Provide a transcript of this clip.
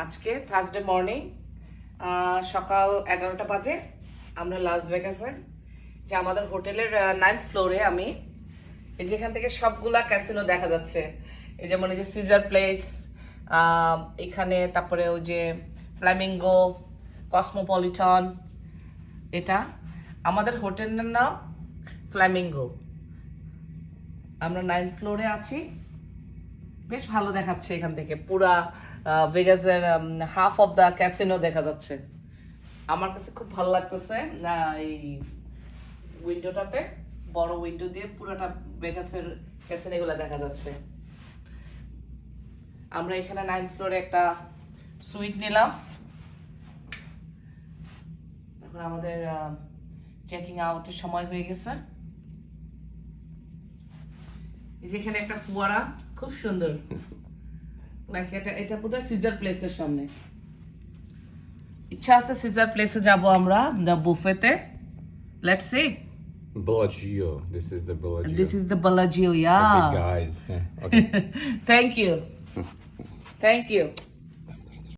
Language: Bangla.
আজকে থার্সডে মর্নিং সকাল 11টা বাজে। আমরা লাস ভেগাসে যে আমাদের হোটেলের 9th ফ্লোরে আমি এই যেখান থেকে সবগুলা ক্যাসিনো দেখা যাচ্ছে। এই যেমন এই যে সিজার প্লেস, এখানে তারপরে ওই যে ফ্ল্যামিঙ্গো, কসমোপলিটন, এটা আমাদের হোটেলের নাম ফ্ল্যামিঙ্গো। আমরা 9th ফ্লোরে আছি। বেশ ভালো দেখাচ্ছে এখান থেকে, পুরা ভেগাসের হাফ অফ দ্য ক্যাসিনো দেখা যাচ্ছে। আমার কাছে খুব ভালো লাগতেছে এই উইন্ডোটাতে, বড় উইন্ডো দিয়ে পুরোটা ভেগাসের ক্যাসিনোগুলো দেখা যাচ্ছে। আমরা এখানে 9th ফ্লোরে একটা সুইট নিলাম। এখন আমাদের চেকিং আউটের সময় হয়ে গেছে। যেখানে একটা ফুয়ারা খুব সুন্দর, লাইক এটা বোধহয় সিজার প্লেসের সামনে। ইচ্ছা আছে সিজার প্লেসে যাব আমরা, দ্য বুফেতে। Let's see. Bellagio. This is the Bellagio. This is the Bellagio, The yeah. big guys. Yeah. Okay. Thank you. Thank you.